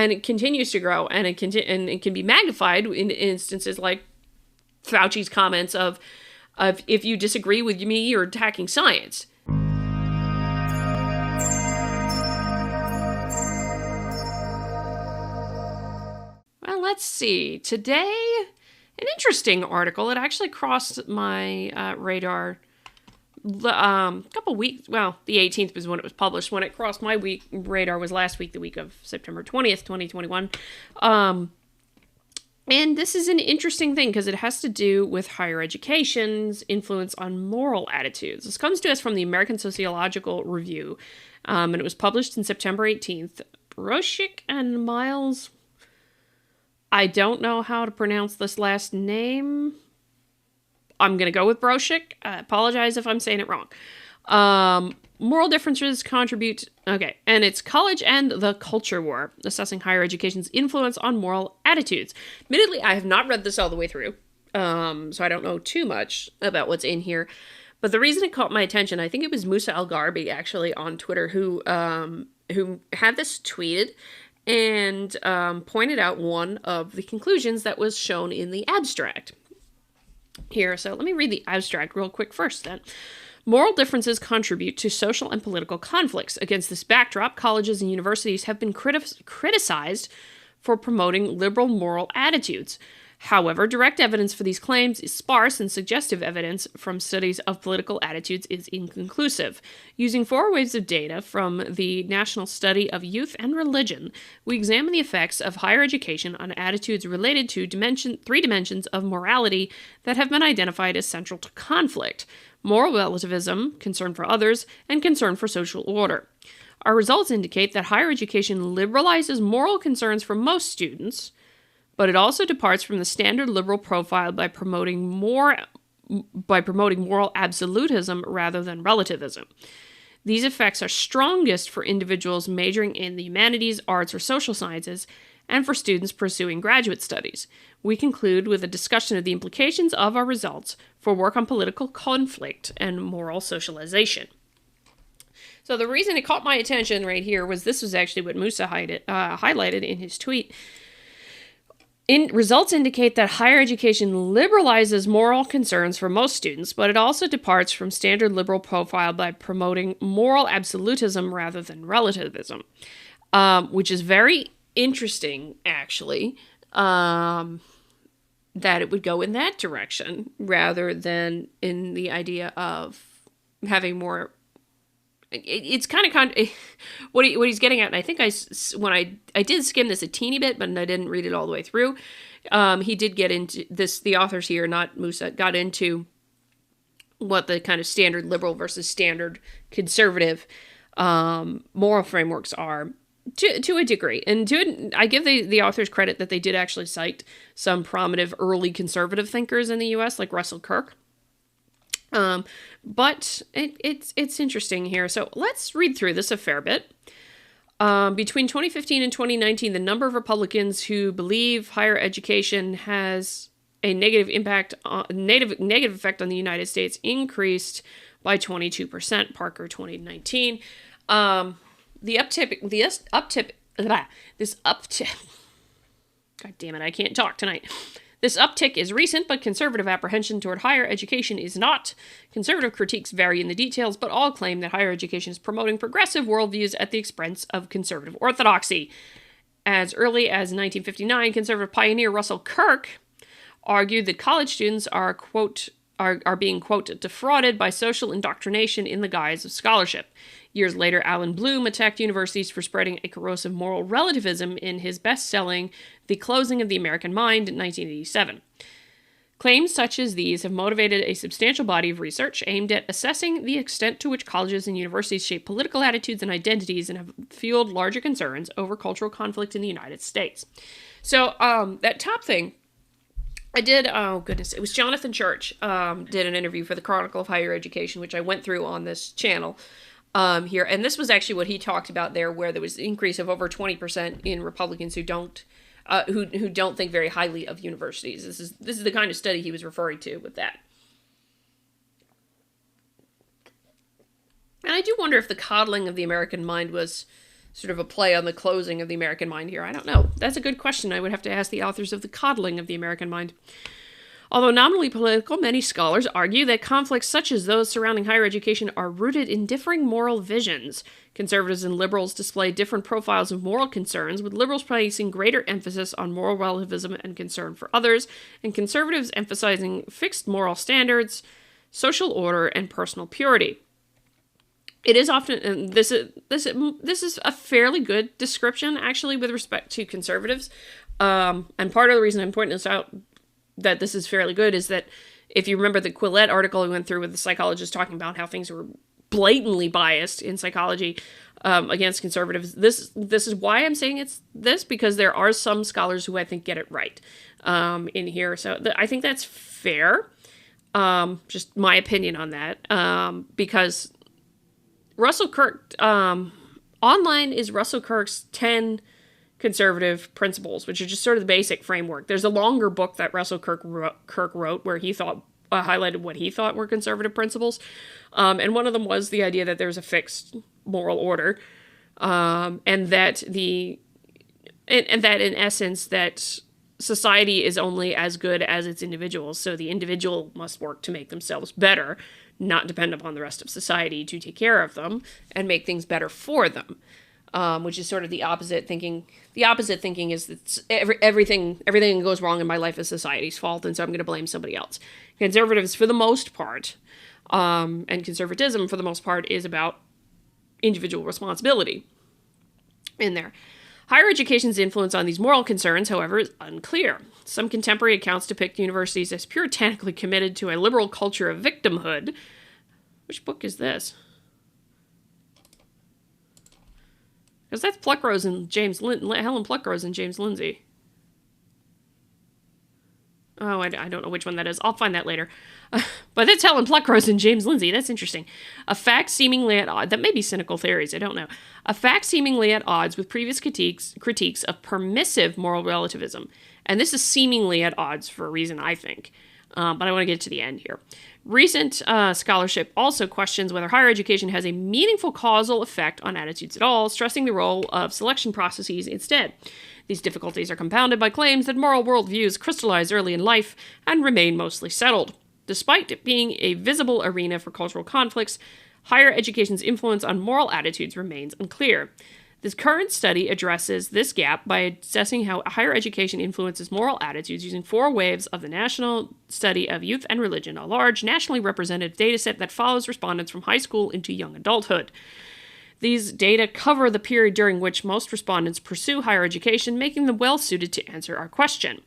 and it continues to grow, and it can be magnified in instances like Fauci's comments of if you disagree with me, you're attacking science. Well, let's see. Today, an interesting article. It actually crossed my radar couple weeks. Well, the 18th was when it was published. When it crossed my radar was last week, the week of September 20th, 2021. And this is an interesting thing because it has to do with higher education's influence on moral attitudes. This comes to us from the American Sociological Review, and it was published in September 18th. Broshik and Miles. I don't know how to pronounce this last name. I'm going to go with Broshik. I apologize if I'm saying it wrong. Moral differences contribute... Okay, and it's College and the Culture War, assessing higher education's influence on moral attitudes. Admittedly, I have not read this all the way through, so I don't know too much about what's in here. But the reason it caught my attention, I think it was Musa Al-Gharbi, actually, on Twitter, who had this tweeted and pointed out one of the conclusions that was shown in the abstract here. So let me read the abstract real quick first then. Moral differences contribute to social and political conflicts. Against this backdrop, colleges and universities have been criticized for promoting liberal moral attitudes. However, direct evidence for these claims is sparse, and suggestive evidence from studies of political attitudes is inconclusive. Using 4 waves of data from the National Study of Youth and Religion, we examine the effects of higher education on attitudes related to 3 dimensions of morality that have been identified as central to conflict: moral relativism, concern for others, and concern for social order. Our results indicate that higher education liberalizes moral concerns for most students, but it also departs from the standard liberal profile by promoting moral absolutism rather than relativism. These effects are strongest for individuals majoring in the humanities, arts, or social sciences, and for students pursuing graduate studies. We conclude with a discussion of the implications of our results for work on political conflict and moral socialization. So the reason it caught my attention right here was this was actually what Musa highlighted in his tweet. Results indicate that higher education liberalizes moral concerns for most students, but it also departs from standard liberal profile by promoting moral absolutism rather than relativism, which is very interesting, actually, that it would go in that direction rather than in the idea of having more... It's kind of what he's getting at, and I think when I did skim this a teeny bit, but I didn't read it all the way through. He did get into this. The authors here, not Musa, got into what the kind of standard liberal versus standard conservative moral frameworks are to a degree. And I give the authors credit that they did actually cite some prominent early conservative thinkers in the U.S., like Russell Kirk. But it's interesting here. So let's read through this a fair bit. Between 2015 and 2019, the number of Republicans who believe higher education has a negative effect on the United States increased by 22%. Parker 2019. This uptick. God damn it! I can't talk tonight. This uptick is recent, but conservative apprehension toward higher education is not. Conservative critiques vary in the details, but all claim that higher education is promoting progressive worldviews at the expense of conservative orthodoxy. As early as 1959, conservative pioneer Russell Kirk argued that college students are, quote, are being, quote, defrauded by social indoctrination in the guise of scholarship. Years later, Alan Bloom attacked universities for spreading a corrosive moral relativism in his best-selling The Closing of the American Mind in 1987. Claims such as these have motivated a substantial body of research aimed at assessing the extent to which colleges and universities shape political attitudes and identities and have fueled larger concerns over cultural conflict in the United States. So, that top thing, I did, it was Jonathan Church did an interview for the Chronicle of Higher Education, which I went through on this channel. Here, and this was actually what he talked about there, where there was an increase of over 20% in Republicans who don't think very highly of universities. This is the kind of study he was referring to with that. And I do wonder if the coddling of the American mind was sort of a play on the closing of the American mind here? I don't know. That's a good question. I would have to ask the authors of The Coddling of the American Mind. Although nominally political, many scholars argue that conflicts such as those surrounding higher education are rooted in differing moral visions. Conservatives and liberals display different profiles of moral concerns, with liberals placing greater emphasis on moral relativism and concern for others, and conservatives emphasizing fixed moral standards, social order, and personal purity. It is often, and this is a fairly good description, actually, with respect to conservatives. And part of the reason I'm pointing this out, that this is fairly good, is that if you remember the Quillette article we went through with the psychologist talking about how things were blatantly biased in psychology against conservatives, this is why I'm saying it's this, because there are some scholars who I think get it right in here. So I think that's fair. Just my opinion on that. Because Russell Kirk, online is Russell Kirk's 10 conservative principles, which are just sort of the basic framework. There's a longer book that Russell Kirk wrote where he thought highlighted what he thought were conservative principles, and one of them was the idea that there's a fixed moral order, and that in essence that society is only as good as its individuals. So the individual must work to make themselves better, not depend upon the rest of society to take care of them and make things better for them. Which is sort of the opposite thinking. The opposite thinking is that everything that goes wrong in my life is society's fault, and so I'm going to blame somebody else. Conservatives, for the most part, and conservatism, for the most part, is about individual responsibility in there. Higher education's influence on these moral concerns, however, is unclear. Some contemporary accounts depict universities as puritanically committed to a liberal culture of victimhood. Which book is this? Because that's Pluckrose and Helen Pluckrose and James Lindsay. Oh, I don't know which one that is. I'll find that later. But that's Helen Pluckrose and James Lindsay. That's interesting. A fact seemingly at odds. That may be cynical theories. I don't know. A fact seemingly at odds with previous critiques of permissive moral relativism. And this is seemingly at odds for a reason, I think. But I want to get to the end here. Recent scholarship also questions whether higher education has a meaningful causal effect on attitudes at all, stressing the role of selection processes instead. These difficulties are compounded by claims that moral worldviews crystallize early in life and remain mostly settled. Despite it being a visible arena for cultural conflicts, higher education's influence on moral attitudes remains unclear. This current study addresses this gap by assessing how higher education influences moral attitudes using 4 waves of the National Study of Youth and Religion, a large, nationally representative dataset that follows respondents from high school into young adulthood. These data cover the period during which most respondents pursue higher education, making them well-suited to answer our question.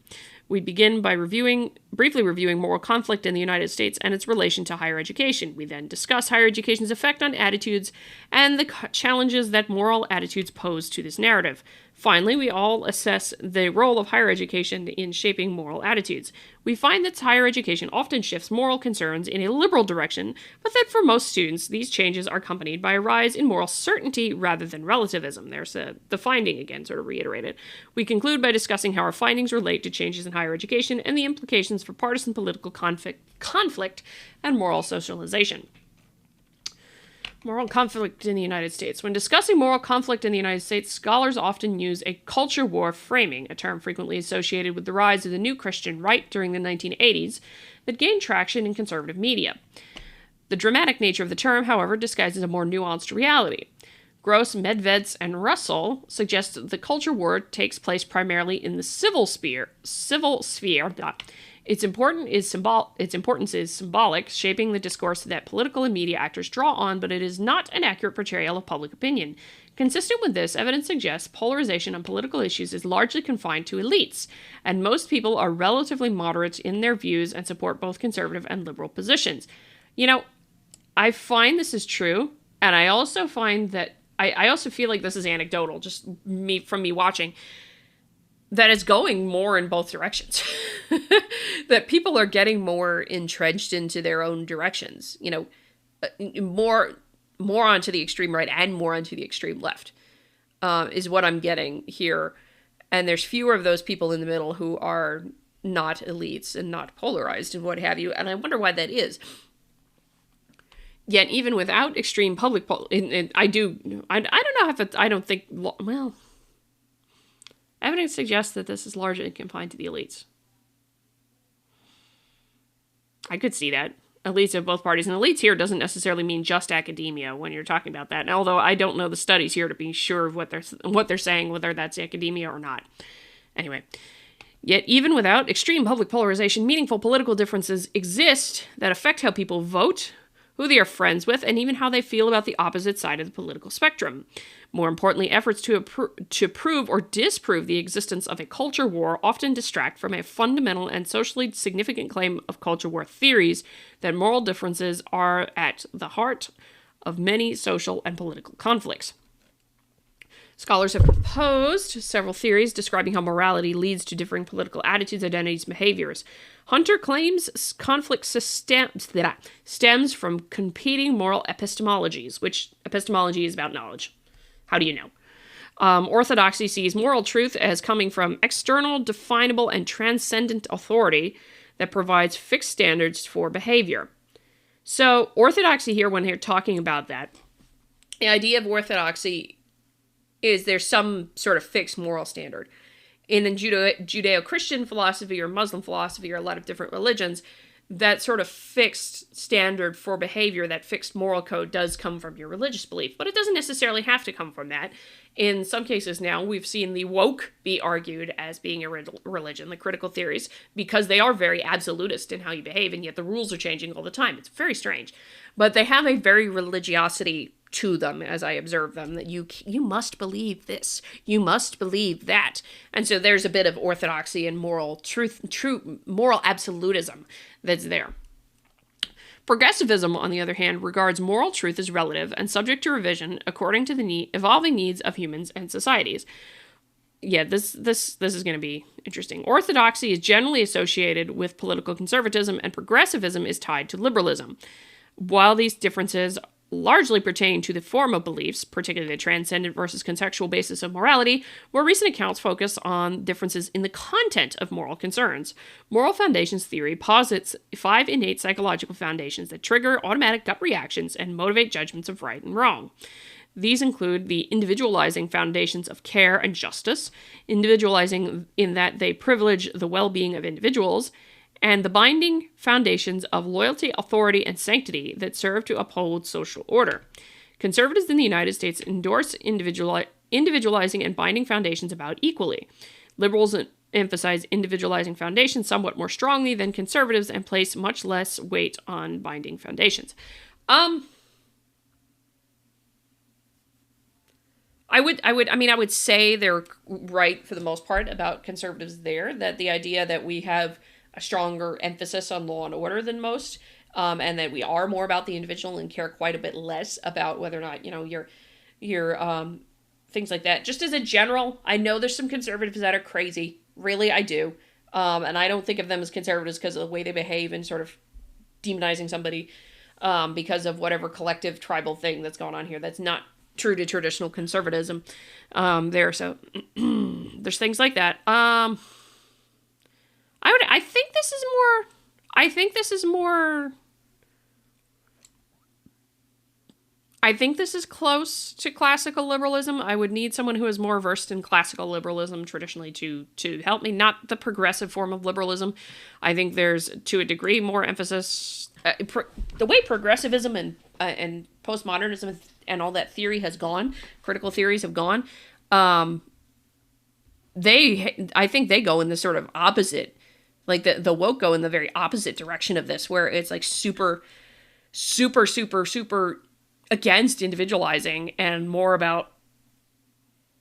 We begin by briefly reviewing moral conflict in the United States and its relation to higher education. We then discuss higher education's effect on attitudes and the challenges that moral attitudes pose to this narrative. Finally, we all assess the role of higher education in shaping moral attitudes. We find that higher education often shifts moral concerns in a liberal direction, but that for most students, these changes are accompanied by a rise in moral certainty rather than relativism. There's the finding again, sort of reiterated. We conclude by discussing how our findings relate to changes in higher education and the implications for partisan political conflict and moral socialization. Moral conflict in the United States. When discussing moral conflict in the United States, scholars often use a culture war framing, a term frequently associated with the rise of the new Christian right during the 1980s that gained traction in conservative media. The dramatic nature of the term, however, disguises a more nuanced reality. Gross, Medveds, and Russell suggest that the culture war takes place primarily in the civil sphere. Its importance is symbolic, shaping the discourse that political and media actors draw on, but it is not an accurate portrayal of public opinion. Consistent with this, evidence suggests polarization on political issues is largely confined to elites, and most people are relatively moderate in their views and support both conservative and liberal positions. You know, I find this is true, and I also find that I also feel like this is anecdotal, just from me watching, that it's going more in both directions. That people are getting more entrenched into their own directions, you know, more onto the extreme right and more onto the extreme left, is what I'm getting here. And there's fewer of those people in the middle who are not elites and not polarized and what have you. And I wonder why that is. Yet even without extreme public I don't know I don't think, well, evidence suggests that this is largely confined to the elites. I could see that. Elites of both parties. And elites here doesn't necessarily mean just academia when you're talking about that. And although I don't know the studies here to be sure of what they're saying, whether that's academia or not. Anyway, yet even without extreme public polarization, meaningful political differences exist that affect how people vote, who they are friends with, and even how they feel about the opposite side of the political spectrum. More importantly, efforts to prove or disprove the existence of a culture war often distract from a fundamental and socially significant claim of culture war theories that moral differences are at the heart of many social and political conflicts. Scholars have proposed several theories describing how morality leads to differing political attitudes, identities, and behaviors. Hunter claims conflict stems from competing moral epistemologies, which epistemology is about knowledge. How do you know? Orthodoxy sees moral truth as coming from external, definable, and transcendent authority that provides fixed standards for behavior. So, orthodoxy here, when you're talking about that, the idea of orthodoxy is there's some sort of fixed moral standard. In the Judeo-Christian philosophy or Muslim philosophy or a lot of different religions, that sort of fixed standard for behavior, that fixed moral code does come from your religious belief, but it doesn't necessarily have to come from that. In some cases now, we've seen the woke be argued as being a religion, the critical theories, because they are very absolutist in how you behave, and yet the rules are changing all the time. It's very strange. But they have a very religiosity to them as I observe them, that you must believe this, you must believe that. And so there's a bit of orthodoxy and moral moral absolutism that's there. Progressivism, on the other hand, regards moral truth as relative and subject to revision according to the evolving needs of humans and societies. Yeah, this is going to be interesting. Orthodoxy is generally associated with political conservatism, and progressivism is tied to liberalism. While these differences largely pertain to the form of beliefs, particularly the transcendent versus contextual basis of morality, more recent accounts focus on differences in the content of moral concerns. Moral foundations theory posits 5 innate psychological foundations that trigger automatic gut reactions and motivate judgments of right and wrong. These include the individualizing foundations of care and justice, individualizing in that they privilege the well-being of individuals, and the binding foundations of loyalty, authority, and sanctity that serve to uphold social order. Conservatives in the United States endorse individualizing and binding foundations about equally. Liberals emphasize individualizing foundations somewhat more strongly than conservatives and place much less weight on binding foundations. I would say they're right for the most part about conservatives there, that the idea that we have a stronger emphasis on law and order than most, and that we are more about the individual and care quite a bit less about whether or not, your things like that. Just as a general, I know there's some conservatives that are crazy. Really, I do. And I don't think of them as conservatives because of the way they behave and sort of demonizing somebody because of whatever collective tribal thing that's going on here. That's not true to traditional conservatism there. So there's things like that. I think this is close to classical liberalism. I would need someone who is more versed in classical liberalism traditionally to help me, not the progressive form of liberalism. I think there's, to a degree, more emphasis. The way progressivism and postmodernism and all that theory has gone, critical theories have gone, I think they go in the sort of opposite. Like the woke go in the very opposite direction of this, where it's like super, super, super, super against individualizing and more about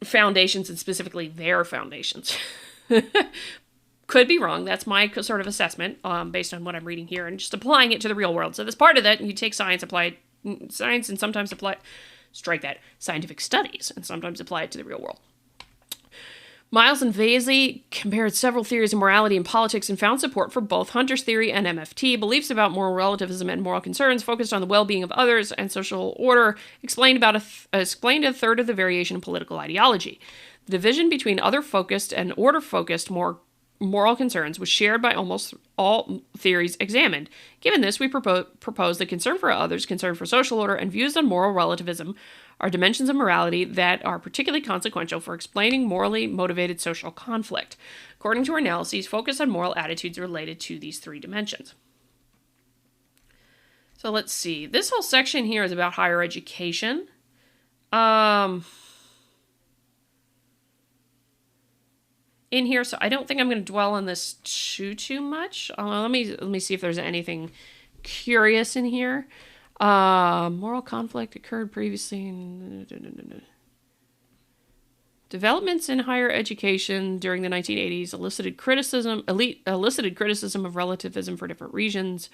foundations and specifically their foundations. Could be wrong. That's my sort of assessment based on what I'm reading here and just applying it to the real world. So that's part of that. You take science, apply science, and sometimes scientific studies, and sometimes apply it to the real world. Miles and Vasey compared several theories of morality and politics and found support for both Hunter's theory and MFT. Beliefs about moral relativism and moral concerns focused on the well-being of others and social order explained a third of the variation in political ideology. The division between other-focused and order-focused moral concerns was shared by almost all theories examined. Given this, we propose that concern for others, concern for social order, and views on moral relativism are dimensions of morality that are particularly consequential for explaining morally motivated social conflict. According to our analyses, focus on moral attitudes related to these three dimensions. So let's see. This whole section here is about higher education. In here, so I don't think I'm going to dwell on this too much. Let me see if there's anything curious in here. Moral conflict occurred previously. Developments in higher education during the 1980s elicited criticism of relativism for different reasons.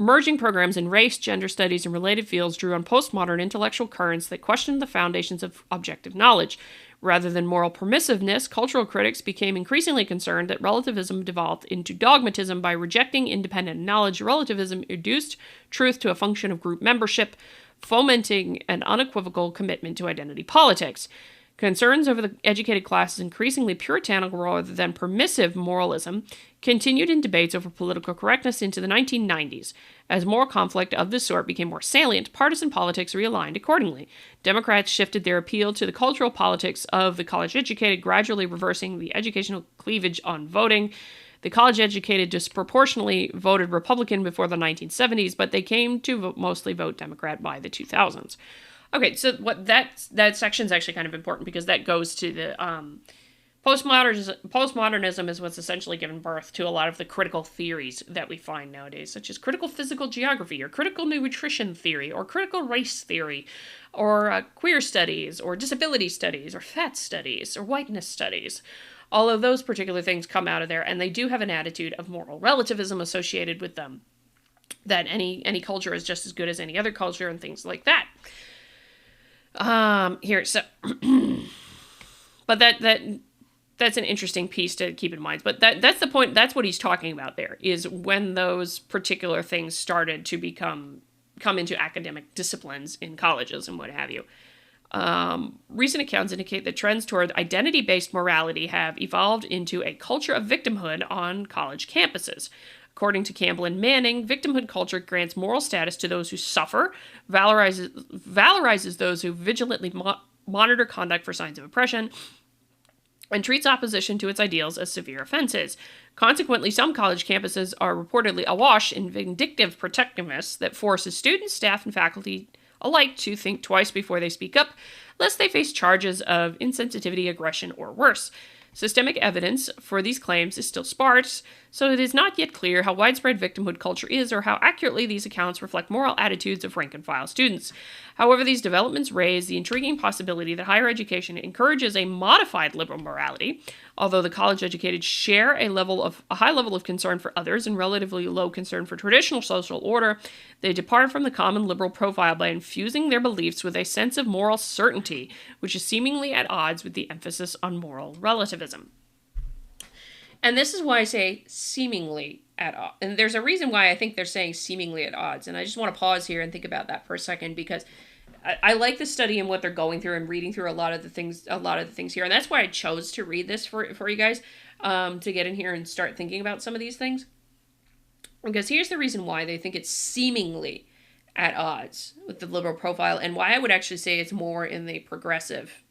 Merging programs in race, gender studies, and related fields drew on postmodern intellectual currents that questioned the foundations of objective knowledge. Rather than moral permissiveness, cultural critics became increasingly concerned that relativism devolved into dogmatism by rejecting independent knowledge. Relativism reduced truth to a function of group membership, fomenting an unequivocal commitment to identity politics. Concerns over the educated class's increasingly puritanical rather than permissive moralism continued in debates over political correctness into the 1990s. As moral conflict of this sort became more salient, partisan politics realigned accordingly. Democrats shifted their appeal to the cultural politics of the college-educated, gradually reversing the educational cleavage on voting. The college-educated disproportionately voted Republican before the 1970s, but they came to mostly vote Democrat by the 2000s. Okay, so what that section is actually kind of important because that goes to the postmodernism is what's essentially given birth to a lot of the critical theories that we find nowadays, such as critical physical geography or critical nutrition theory or critical race theory or queer studies or disability studies or fat studies or whiteness studies. All of those particular things come out of there, and they do have an attitude of moral relativism associated with them, that any culture is just as good as any other culture and things like that. But that's an interesting piece to keep in mind. But that's the point. That's what he's talking about there, is when those particular things started to come into academic disciplines in colleges and what have you. Recent accounts indicate that trends toward identity-based morality have evolved into a culture of victimhood on college campuses. According to Campbell and Manning, victimhood culture grants moral status to those who suffer, valorizes those who vigilantly monitor conduct for signs of oppression, and treats opposition to its ideals as severe offenses. Consequently, some college campuses are reportedly awash in vindictive protectiveness that forces students, staff, and faculty alike to think twice before they speak up, lest they face charges of insensitivity, aggression, or worse. Systemic evidence for these claims is still sparse, so it is not yet clear how widespread victimhood culture is or how accurately these accounts reflect moral attitudes of rank-and-file students. However, these developments raise the intriguing possibility that higher education encourages a modified liberal morality. Although the college-educated share a high level of concern for others and relatively low concern for traditional social order, they depart from the common liberal profile by infusing their beliefs with a sense of moral certainty, which is seemingly at odds with the emphasis on moral relativism. And this is why I say seemingly at odds. And there's a reason why I think they're saying seemingly at odds. And I just want to pause here and think about that for a second, because I like the study and what they're going through and reading through a lot of the things here. And that's why I chose to read this for you guys, to get in here and start thinking about some of these things. Because here's the reason why they think it's seemingly at odds with the liberal profile, and why I would actually say it's more in the progressive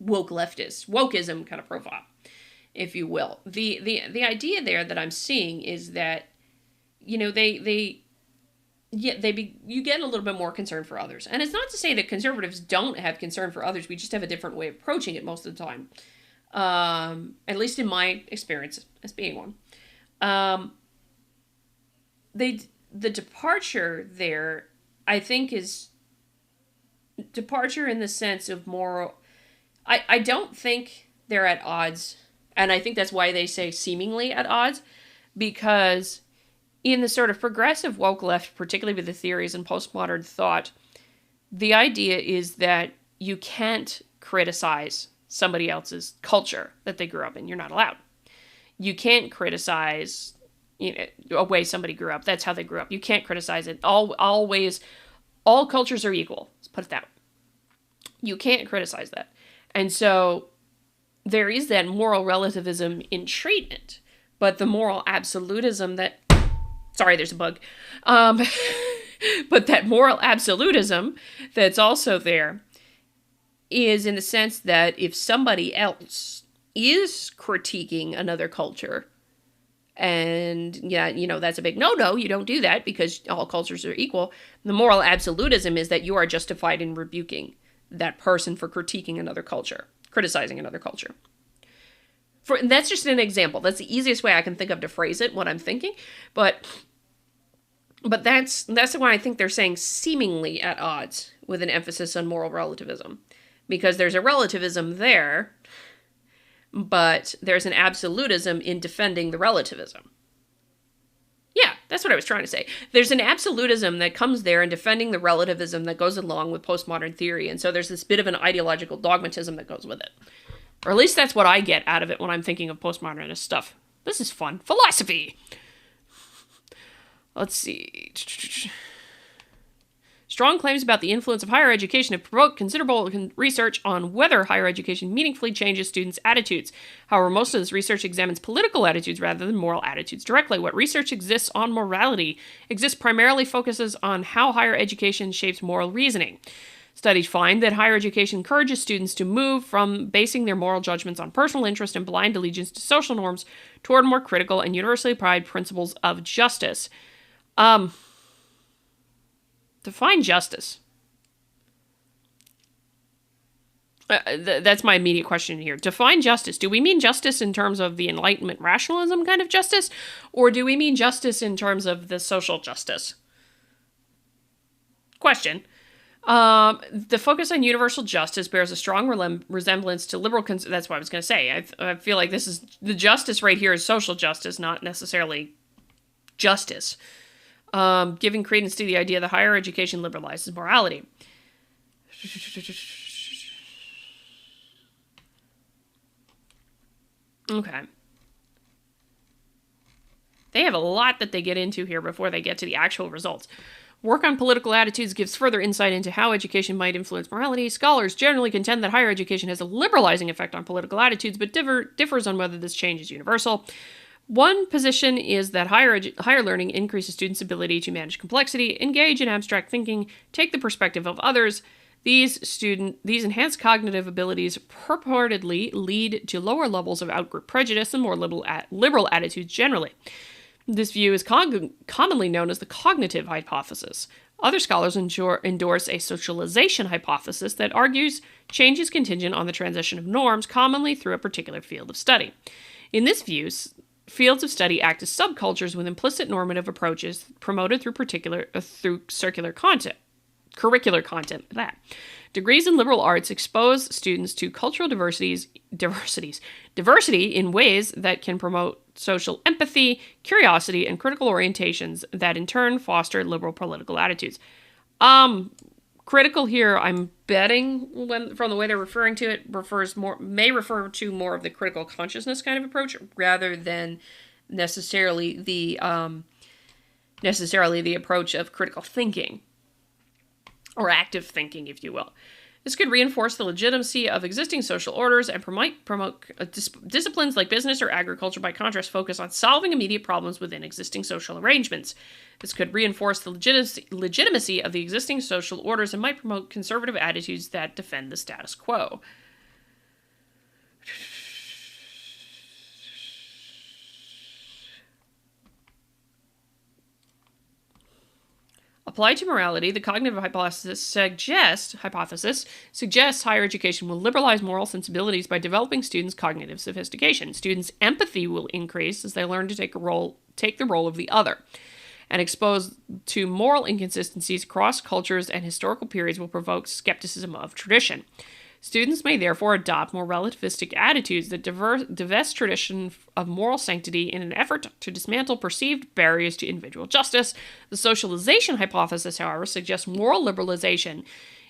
wokeism kind of profile, if you will. The idea there that I'm seeing is that, you know, you get a little bit more concern for others. And it's not to say that conservatives don't have concern for others. We just have a different way of approaching it most of the time. At least in my experience as being one. The departure there, I think, is departure in the sense of moral. I don't think they're at odds. And I think that's why they say seemingly at odds, because in the sort of progressive woke left, particularly with the theories and postmodern thought, the idea is that you can't criticize somebody else's culture that they grew up in. You're not allowed. You can't criticize, you know, a way somebody grew up. That's how they grew up. You can't criticize it. All cultures are equal. Let's put it that way. You can't criticize that. And so there is that moral relativism in treatment, but the moral absolutism that, sorry, there's a bug, But that moral absolutism that's also there is in the sense that if somebody else is critiquing another culture, and yeah, that's a big no, you don't do that because all cultures are equal. The moral absolutism is that you are justified in rebuking that person for critiquing another culture, criticizing another culture. That's just an example. That's the easiest way I can think of to phrase it, what I'm thinking. But that's why I think they're saying seemingly at odds with an emphasis on moral relativism. Because there's a relativism there, but there's an absolutism in defending the relativism. Yeah, that's what I was trying to say. There's an absolutism that comes there in defending the relativism that goes along with postmodern theory, and so there's this bit of an ideological dogmatism that goes with it. Or at least that's what I get out of it when I'm thinking of postmodernist stuff. This is fun. Philosophy! Let's see. Strong claims about the influence of higher education have provoked considerable research on whether higher education meaningfully changes students' attitudes. However, most of this research examines political attitudes rather than moral attitudes directly. What research exists on morality primarily focuses on how higher education shapes moral reasoning. Studies find that higher education encourages students to move from basing their moral judgments on personal interest and blind allegiance to social norms toward more critical and universally applied principles of justice. Define justice. That's my immediate question here. Define justice. Do we mean justice in terms of the Enlightenment rationalism kind of justice? Or do we mean justice in terms of the social justice? Question. The focus on universal justice bears a strong resemblance to liberal... that's what I was going to say. I feel like this is... the justice right here is social justice, not necessarily justice. Giving credence to the idea that higher education liberalizes morality. Okay. They have a lot that they get into here before they get to the actual results. Work on political attitudes gives further insight into how education might influence morality. Scholars generally contend that higher education has a liberalizing effect on political attitudes, but differs on whether this change is universal. One position is that higher learning increases students' ability to manage complexity, engage in abstract thinking, take the perspective of others. These enhanced cognitive abilities purportedly lead to lower levels of outgroup prejudice and more liberal attitudes generally. This view is commonly known as the cognitive hypothesis. Other scholars endorse a socialization hypothesis that argues change is contingent on the transition of norms, commonly through a particular field of study. In this view, fields of study act as subcultures with implicit normative approaches promoted through curricular content. Degrees in liberal arts expose students to cultural diversity in ways that can promote social empathy, curiosity, and critical orientations that in turn foster liberal political attitudes. Critical here, I'm betting, from the way they're referring to it, may refer to more of the critical consciousness kind of approach rather than necessarily the approach of critical thinking or active thinking, if you will. This could reinforce the legitimacy of existing social orders and promote disciplines like business or agriculture, by contrast, focus on solving immediate problems within existing social arrangements. This could reinforce the legitimacy of the existing social orders and might promote conservative attitudes that defend the status quo. Applied to morality, the cognitive hypothesis suggests higher education will liberalize moral sensibilities by developing students' cognitive sophistication. Students' empathy will increase as they learn to take the role of the other. And exposed to moral inconsistencies across cultures and historical periods will provoke skepticism of tradition. Students may therefore adopt more relativistic attitudes that divest tradition of moral sanctity in an effort to dismantle perceived barriers to individual justice. The socialization hypothesis, however, suggests moral liberalization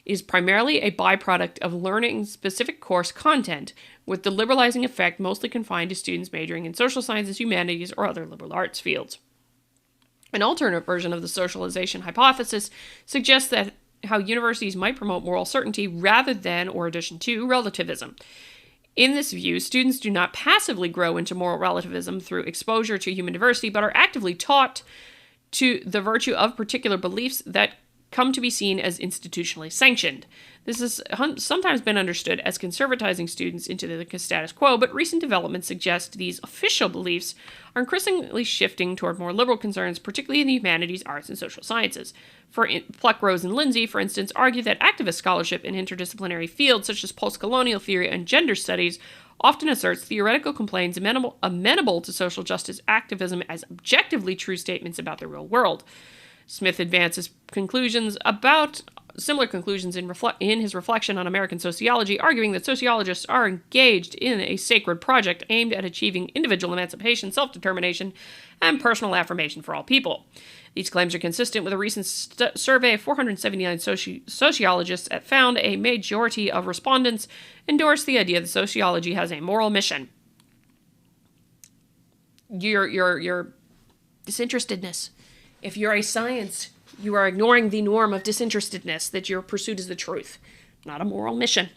is primarily a byproduct of learning specific course content, with the liberalizing effect mostly confined to students majoring in social sciences, humanities, or other liberal arts fields. An alternate version of the socialization hypothesis suggests that how universities might promote moral certainty rather than, or addition to, relativism. In this view, students do not passively grow into moral relativism through exposure to human diversity, but are actively taught to the virtue of particular beliefs that come to be seen as institutionally sanctioned. This has sometimes been understood as conservatizing students into the status quo, but recent developments suggest these official beliefs are increasingly shifting toward more liberal concerns, particularly in the humanities, arts, and social sciences. Pluck, Rose, and Lindsay, for instance, argue that activist scholarship in interdisciplinary fields such as post-colonial theory and gender studies often asserts theoretical claims amenable to social justice activism as objectively true statements about the real world. Smith advances similar conclusions in his reflection on American sociology, arguing that sociologists are engaged in a sacred project aimed at achieving individual emancipation, self-determination, and personal affirmation for all people. These claims are consistent with a recent survey of 479 sociologists that found a majority of respondents endorse the idea that sociology has a moral mission. Your disinterestedness. If you're a science, you are ignoring the norm of disinterestedness that your pursuit is the truth, not a moral mission.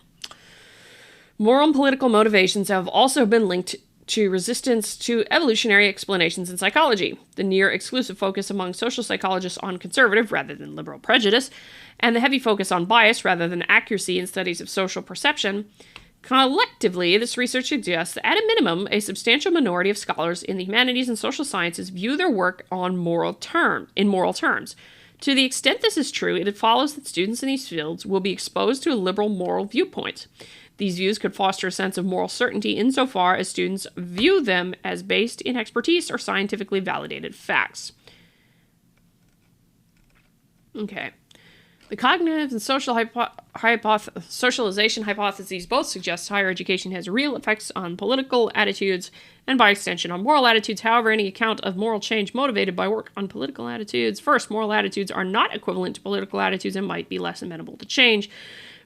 Moral and political motivations have also been linked to resistance to evolutionary explanations in psychology. The near-exclusive focus among social psychologists on conservative rather than liberal prejudice, and the heavy focus on bias rather than accuracy in studies of social perception. Collectively, this research suggests that, at a minimum, a substantial minority of scholars in the humanities and social sciences view their work in moral terms. To the extent this is true, it follows that students in these fields will be exposed to a liberal moral viewpoint. These views could foster a sense of moral certainty insofar as students view them as based in expertise or scientifically validated facts. Okay. The cognitive and social socialization hypotheses both suggest higher education has real effects on political attitudes and, by extension, on moral attitudes. However, any account of moral change motivated by work on political attitudes. First, moral attitudes are not equivalent to political attitudes and might be less amenable to change.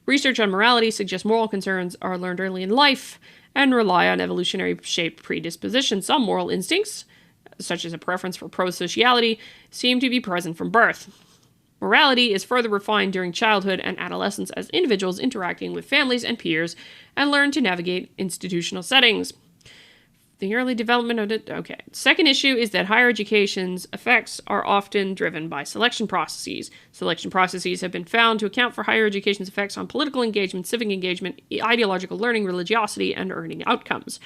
Research on morality suggests moral concerns are learned early in life and rely on evolutionary-shaped predisposition. Some moral instincts, such as a preference for pro-sociality, seem to be present from birth. Morality is further refined during childhood and adolescence as individuals interacting with families and peers and learn to navigate institutional settings. The early development of it. Okay. Second issue is that higher education's effects are often driven by selection processes. Selection processes have been found to account for higher education's effects on political engagement, civic engagement, ideological learning, religiosity, and earning outcomes.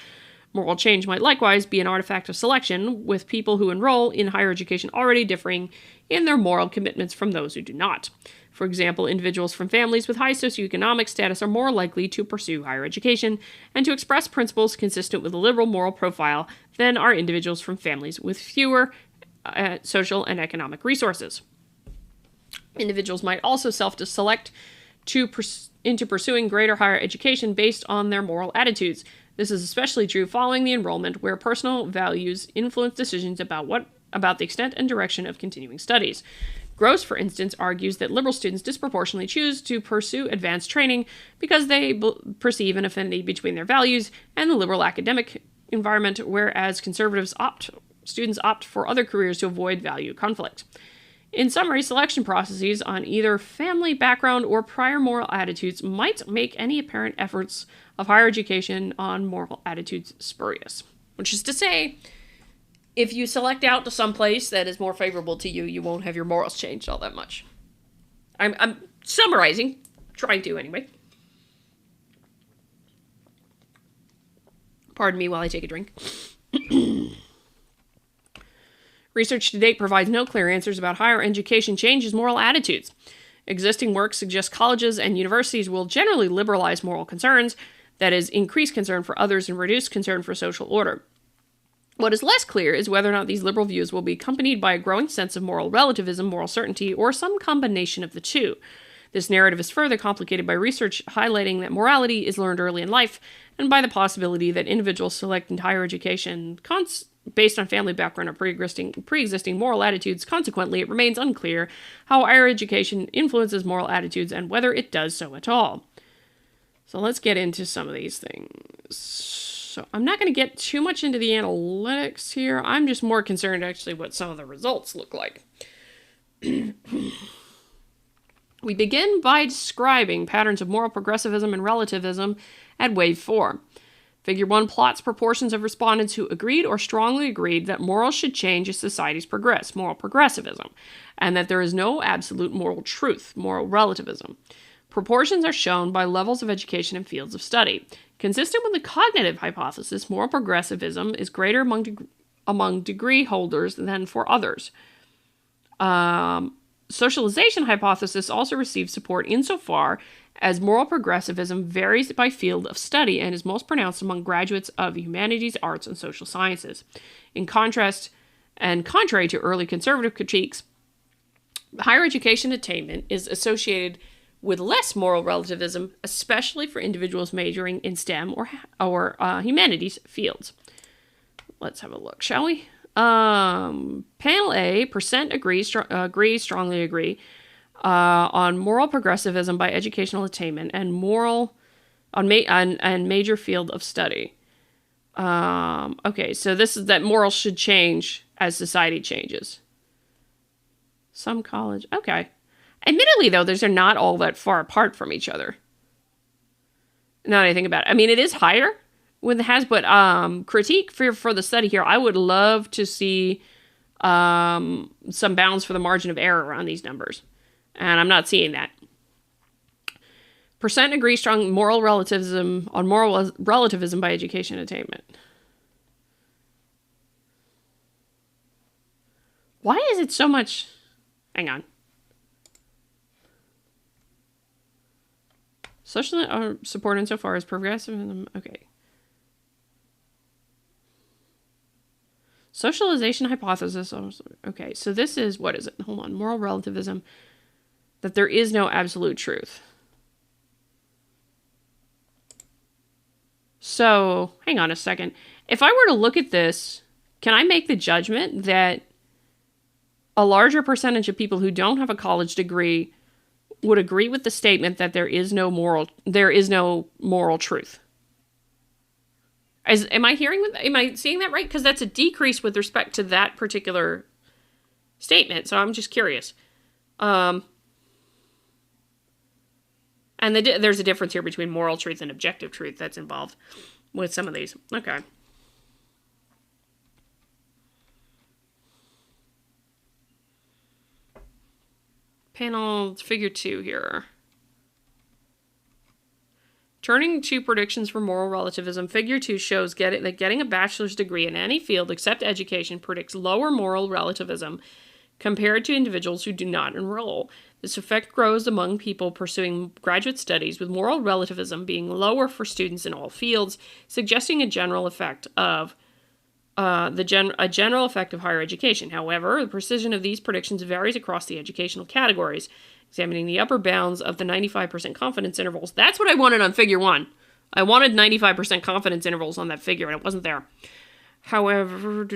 Moral change might likewise be an artifact of selection, with people who enroll in higher education already differing in their moral commitments from those who do not. For example, individuals from families with high socioeconomic status are more likely to pursue higher education and to express principles consistent with a liberal moral profile than are individuals from families with fewer social and economic resources. Individuals might also self-select into pursuing greater higher education based on their moral attitudes. This is especially true following the enrollment, where personal values influence decisions about the extent and direction of continuing studies. Gross, for instance, argues that liberal students disproportionately choose to pursue advanced training because they perceive an affinity between their values and the liberal academic environment, whereas students opt for other careers to avoid value conflict. In summary, selection processes on either family background or prior moral attitudes might make any apparent efforts of higher education on moral attitudes spurious. Which is to say, if you select out to some place that is more favorable to you, you won't have your morals changed all that much. I'm summarizing, trying to anyway. Pardon me while I take a drink. Research to date provides no clear answers about higher education changes moral attitudes. Existing work suggests colleges and universities will generally liberalize moral concerns, that is, increase concern for others and reduce concern for social order. What is less clear is whether or not these liberal views will be accompanied by a growing sense of moral relativism, moral certainty, or some combination of the two. This narrative is further complicated by research highlighting that morality is learned early in life, and by the possibility that individuals select higher education based on family background or pre-existing moral attitudes. Consequently, it remains unclear how higher education influences moral attitudes and whether it does so at all. So let's get into some of these things. So I'm not going to get too much into the analytics here. I'm just more concerned actually what some of the results look like. We begin by describing patterns of moral progressivism and relativism at wave 4. Figure 1 plots proportions of respondents who agreed or strongly agreed that morals should change as societies progress, moral progressivism, and that there is no absolute moral truth, moral relativism. Proportions are shown by levels of education and fields of study. Consistent with the cognitive hypothesis, moral progressivism is greater among degree holders than for others. Socialization hypothesis also receives support insofar as moral progressivism varies by field of study and is most pronounced among graduates of humanities, arts, and social sciences. In contrast, and contrary to early conservative critiques, higher education attainment is associated with less moral relativism, especially for individuals majoring in STEM or humanities fields. Let's have a look, shall we? Panel A, percent strongly agree, on moral progressivism by educational attainment and and major field of study. Okay, so this is that morals should change as society changes. Some college, okay. Admittedly, though, those are not all that far apart from each other. Now that I think about it. I mean, it is higher with the has, but critique for the study here, I would love to see some bounds for the margin of error on these numbers. And I'm not seeing that. Percent agree strong moral relativism on moral relativism by education attainment. Why is it so much? Hang on. Social support insofar as progressivism. Okay. Socialization hypothesis. Okay, so this is, what is it? Hold on. Moral relativism. That there is no absolute truth. So, hang on a second. If I were to look at this, can I make the judgment that a larger percentage of people who don't have a college degree would agree with the statement that there is no moral truth? Am I seeing that right? Because that's a decrease with respect to that particular statement. So I'm just curious. And there's a difference here between moral truth and objective truth that's involved with some of these. Okay. Panel figure 2 here. Turning to predictions for moral relativism, figure 2 shows that getting a bachelor's degree in any field except education predicts lower moral relativism compared to individuals who do not enroll. This effect grows among people pursuing graduate studies, with moral relativism being lower for students in all fields, suggesting a general effect of general effect of higher education. However, the precision of these predictions varies across the educational categories. Examining the upper bounds of the 95% confidence intervals. That's what I wanted on figure 1. I wanted 95% confidence intervals on that figure, and it wasn't there. However,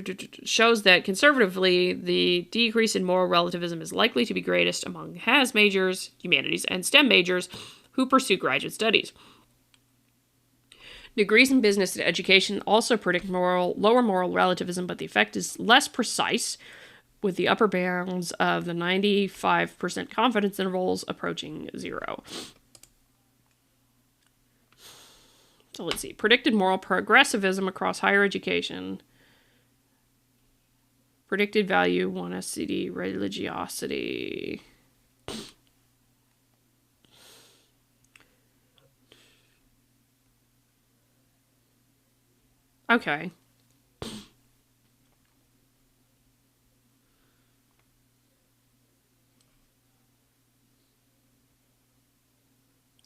shows that conservatively, the decrease in moral relativism is likely to be greatest among HAS majors, humanities, and STEM majors who pursue graduate studies. Degrees in business and education also predict lower moral relativism, but the effect is less precise, with the upper bounds of the 95% confidence intervals approaching 0. So let's see. Predicted moral progressivism across higher education. Predicted value, 1 SCD, religiosity. Okay.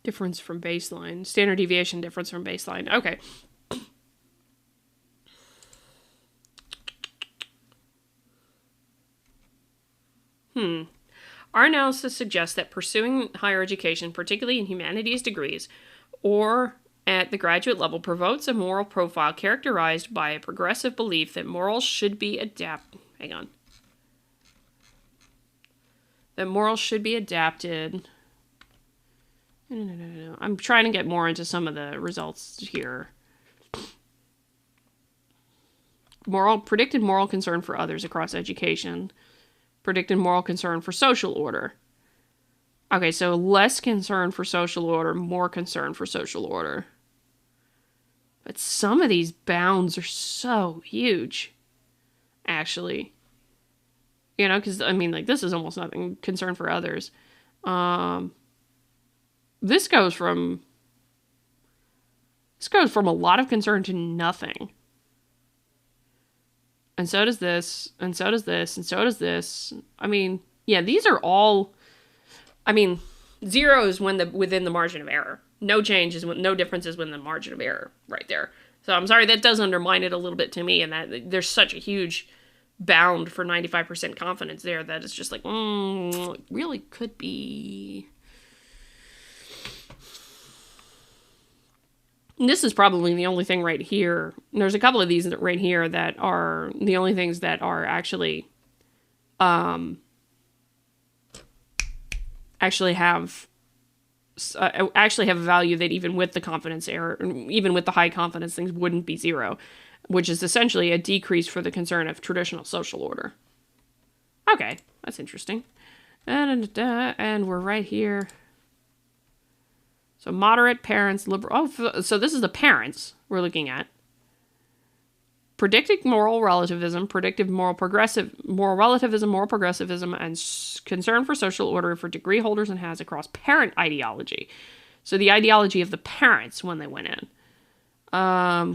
Difference from baseline. Standard deviation difference from baseline. Okay. Our analysis suggests that pursuing higher education, particularly in humanities degrees, or at the graduate level, promotes a moral profile characterized by a progressive belief that morals should be adapted. That morals should be adapted. No. I'm trying to get more into some of the results here. Predicted moral concern for others across education. Predicted moral concern for social order. Okay, so less concern for social order, more concern for social order. But some of these bounds are so huge, actually. You know, because, I mean, like, this is almost nothing concern for others. This goes from a lot of concern to nothing. And so does this, and so does this, and so does this. I mean, yeah, these are all, I mean, 0 is within the margin of error. No change is no difference is within the margin of error right there. So I'm sorry, that does undermine it a little bit to me, and that there's such a huge bound for 95% confidence there that it's just like, it really could be. And this is probably the only thing right here. There's a couple of these right here that are the only things that are actually have a value that even with the confidence error, even with the high confidence things, wouldn't be 0, which is essentially a decrease for the concern of traditional social order. Okay, that's interesting. And we're right here. So moderate, parents, liberal. Oh, so this is the parents we're looking at. Predictive moral relativism, predictive moral relativism, moral progressivism, and concern for social order for degree holders and has across parent ideology. So the ideology of the parents when they went in.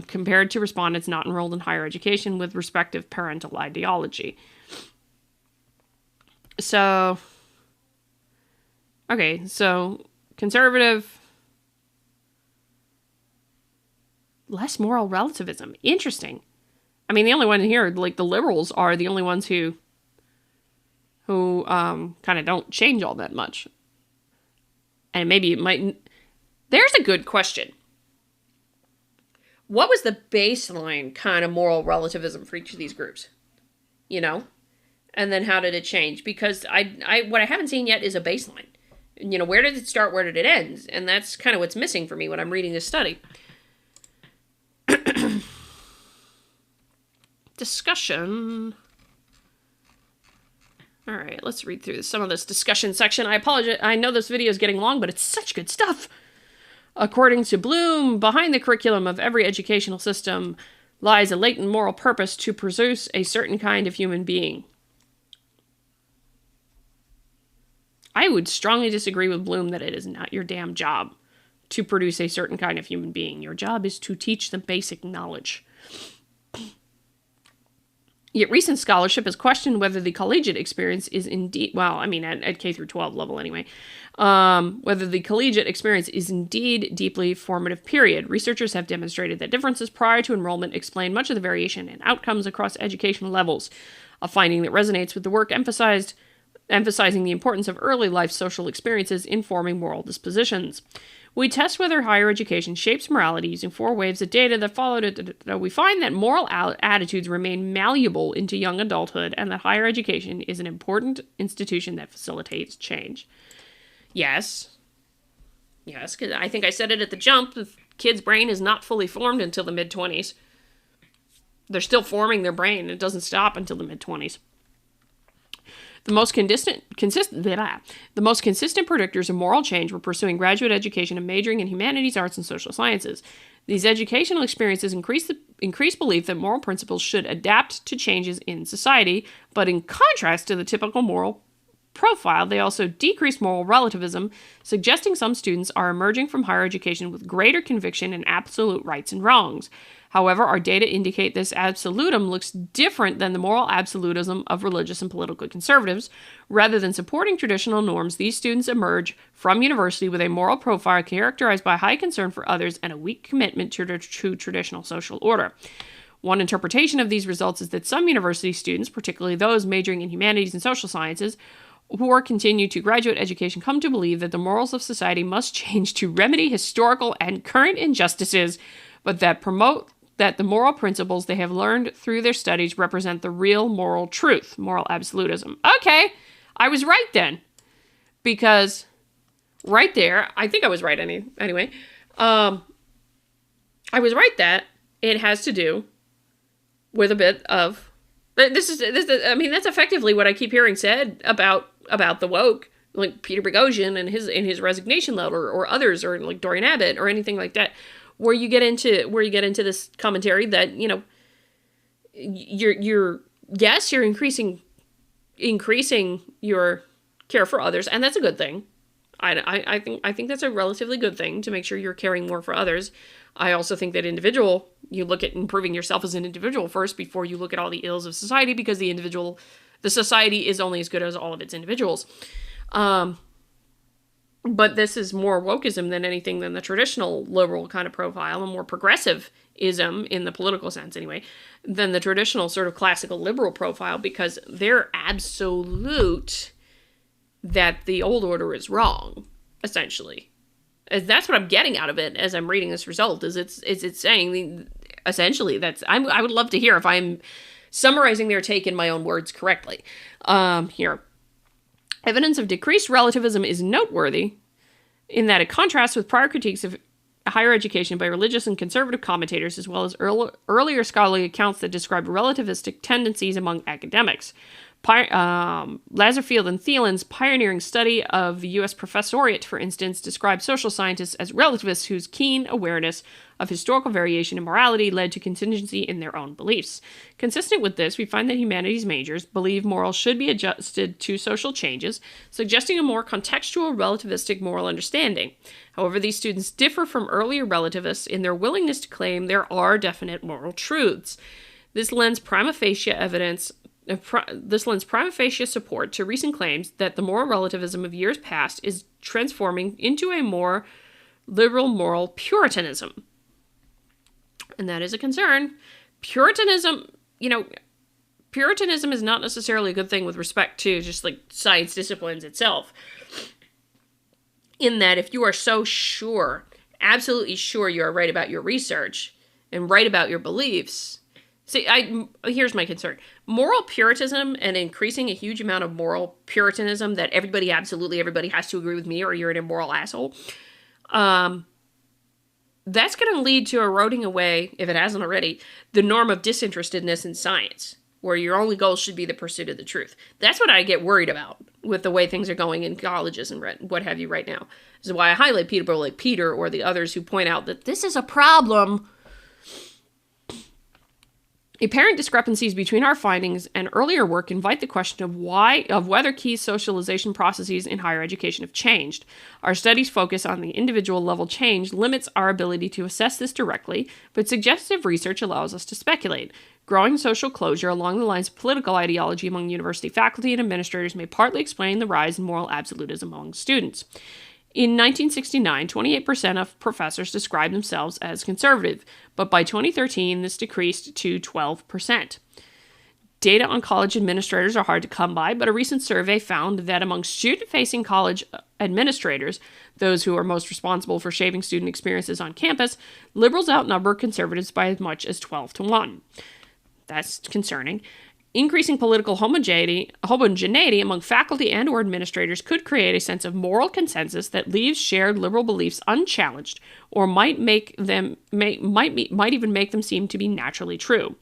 Compared to respondents not enrolled in higher education with respective parental ideology. So, okay, so conservative, less moral relativism. Interesting. I mean, the only one here, like the liberals, are the only ones who kind of don't change all that much. And maybe it might. There's a good question. What was the baseline kind of moral relativism for each of these groups? You know? And then how did it change? Because what I haven't seen yet is a baseline. You know, where did it start? Where did it end? And that's kind of what's missing for me when I'm reading this study. Discussion. All right, let's read through some of this discussion section. I apologize. I know this video is getting long, but it's such good stuff. According to Bloom, behind the curriculum of every educational system lies a latent moral purpose to produce a certain kind of human being. I would strongly disagree with Bloom that it is not your damn job to produce a certain kind of human being. Your job is to teach them basic knowledge. Yet recent scholarship has questioned whether the collegiate experience is indeed, well, I mean, at K through 12 level anyway, whether the collegiate experience is indeed deeply formative period. Researchers have demonstrated that differences prior to enrollment explain much of the variation in outcomes across educational levels, a finding that resonates with the work emphasizing the importance of early life social experiences in forming moral dispositions. We test whether higher education shapes morality using 4 waves of data that followed it. We find that moral attitudes remain malleable into young adulthood and that higher education is an important institution that facilitates change. Yes, because I think I said it at the jump. The kid's brain is not fully formed until the mid-20s. They're still forming their brain. It doesn't stop until the mid-20s. The most consistent predictors of moral change were pursuing graduate education and majoring in humanities, arts, and social sciences. These educational experiences increase belief that moral principles should adapt to changes in society, but in contrast to the typical moral profile, they also decrease moral relativism, suggesting some students are emerging from higher education with greater conviction in absolute rights and wrongs. However, our data indicate this absolutum looks different than the moral absolutism of religious and political conservatives. Rather than supporting traditional norms, these students emerge from university with a moral profile characterized by high concern for others and a weak commitment to traditional social order. One interpretation of these results is that some university students, particularly those majoring in humanities and social sciences, who are continued to graduate education, come to believe that the morals of society must change to remedy historical and current injustices, but that the moral principles they have learned through their studies represent the real moral truth, moral absolutism. Okay, I was right then. Because right there, I think I was right anyway. I was right that it has to do with a bit of... This is that's effectively what I keep hearing said about the woke, like Peter Boghossian and his resignation letter, or others, or like Dorian Abbott, or anything like that. where you get into this commentary that, you know, you're increasing your care for others, and that's a good thing. I think that's a relatively good thing, to make sure you're caring more for others. I also think that you look at improving yourself as an individual first before you look at all the ills of society, because the society is only as good as all of its individuals. But this is more wokeism than anything than the traditional liberal kind of profile, and more progressivism in the political sense anyway, than the traditional sort of classical liberal profile, because they're absolute that the old order is wrong, essentially. That's what I'm getting out of it as I'm reading this result, is it's saying essentially I would love to hear if I'm summarizing their take in my own words correctly. Here. Evidence of decreased relativism is noteworthy in that it contrasts with prior critiques of higher education by religious and conservative commentators, as well as earlier scholarly accounts that describe relativistic tendencies among academics. Lazarfield and Thielen's pioneering study of the U.S. professoriate, for instance, described social scientists as relativists whose keen awareness of historical variation in morality led to contingency in their own beliefs. Consistent with this, we find that humanities majors believe morals should be adjusted to social changes, suggesting a more contextual relativistic moral understanding. However, these students differ from earlier relativists in their willingness to claim there are definite moral truths. This lends prima facie support to recent claims that the moral relativism of years past is transforming into a more liberal moral puritanism. And that is a concern. Puritanism is not necessarily a good thing with respect to just like science disciplines itself. In that if you are so sure, absolutely sure you are right about your research and right about your beliefs. See, here's my concern. Moral puritanism and increasing a huge amount of moral puritanism that everybody has to agree with me or you're an immoral asshole. That's going to lead to eroding away, if it hasn't already, the norm of disinterestedness in science, where your only goal should be the pursuit of the truth. That's what I get worried about with the way things are going in colleges and what have you right now. This is why I highlight people like Peter or the others who point out that this is a problem. Apparent discrepancies between our findings and earlier work invite the question of whether key socialization processes in higher education have changed. Our study's focus on the individual level change limits our ability to assess this directly, but suggestive research allows us to speculate. Growing social closure along the lines of political ideology among university faculty and administrators may partly explain the rise in moral absolutism among students. In 1969, 28% of professors described themselves as conservative, but by 2013, this decreased to 12%. Data on college administrators are hard to come by, but a recent survey found that among student-facing college administrators, those who are most responsible for shaping student experiences on campus, liberals outnumber conservatives by as much as 12-1. That's concerning. Increasing political homogeneity among faculty and or administrators could create a sense of moral consensus that leaves shared liberal beliefs unchallenged, or might even make them seem to be naturally true.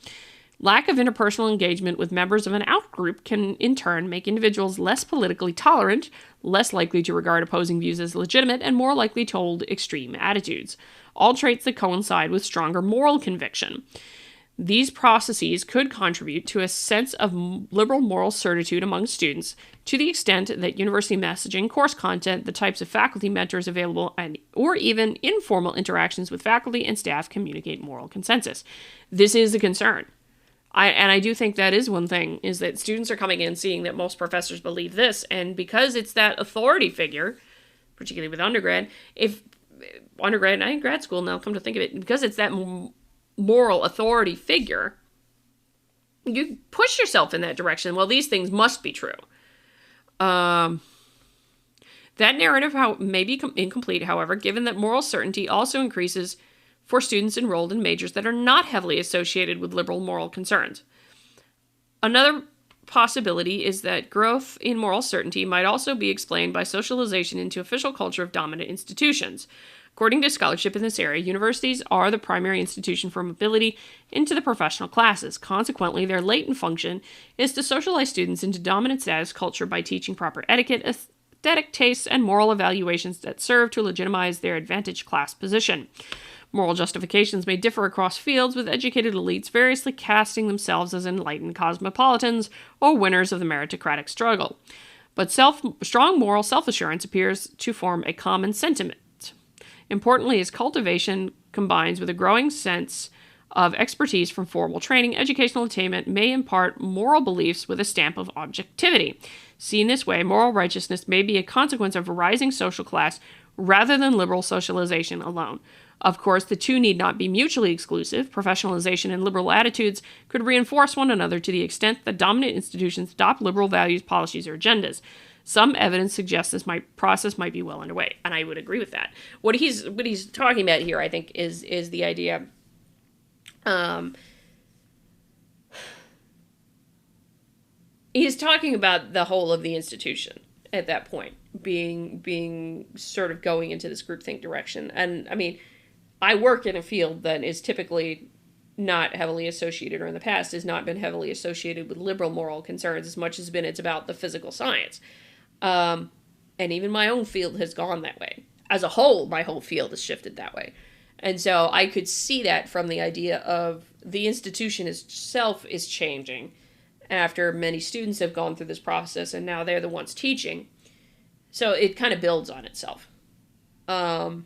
Lack of interpersonal engagement with members of an outgroup can, in turn, make individuals less politically tolerant, less likely to regard opposing views as legitimate, and more likely to hold extreme attitudes. All traits that coincide with stronger moral conviction. These processes could contribute to a sense of liberal moral certitude among students to the extent that university messaging, course content, the types of faculty mentors available, or even informal interactions with faculty and staff communicate moral consensus. This is a concern. I do think that is one thing, is that students are coming in seeing that most professors believe this, and because it's that authority figure, particularly with undergrad and grad school now, come to think of it, because it's that moral authority figure, you push yourself in that direction. Well, these things must be true. That narrative may be incomplete, however, given that moral certainty also increases for students enrolled in majors that are not heavily associated with liberal moral concerns. Another possibility is that growth in moral certainty might also be explained by socialization into official culture of dominant institutions. According to scholarship in this area, universities are the primary institution for mobility into the professional classes. Consequently, their latent function is to socialize students into dominant status culture by teaching proper etiquette, aesthetic tastes, and moral evaluations that serve to legitimize their advantaged class position. Moral justifications may differ across fields, with educated elites variously casting themselves as enlightened cosmopolitans or winners of the meritocratic struggle. But strong moral self-assurance appears to form a common sentiment. Importantly, as cultivation combines with a growing sense of expertise from formal training, educational attainment may impart moral beliefs with a stamp of objectivity. Seen this way, moral righteousness may be a consequence of a rising social class rather than liberal socialization alone. Of course, the two need not be mutually exclusive. Professionalization and liberal attitudes could reinforce one another to the extent that dominant institutions adopt liberal values, policies, or agendas. Some evidence suggests this process might be well underway, and I would agree with that. What he's talking about here, I think, is the idea. He's talking about the whole of the institution at that point being sort of going into this groupthink direction, and I mean, I work in a field that is typically not heavily associated, or in the past has not been heavily associated with liberal moral concerns as much as it's about the physical science. And even my own field has gone that way. As a whole, my whole field has shifted that way. And so I could see that from the idea of the institution itself is changing after many students have gone through this process and now they're the ones teaching. So it kind of builds on itself. And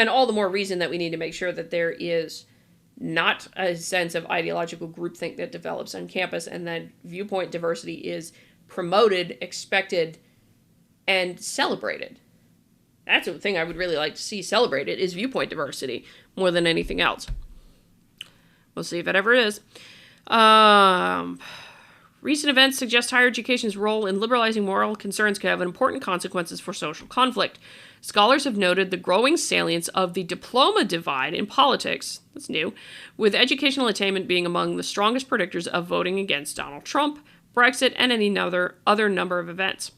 all the more reason that we need to make sure that there is not a sense of ideological groupthink that develops on campus, and that viewpoint diversity is promoted, expected, and celebrated. That's the thing I would really like to see celebrated, is viewpoint diversity more than anything else. We'll see if it ever is. Recent events suggest higher education's role in liberalizing moral concerns could have important consequences for social conflict. Scholars have noted the growing salience of the diploma divide in politics, that's new, with educational attainment being among the strongest predictors of voting against Donald Trump, Brexit, and any other number of events.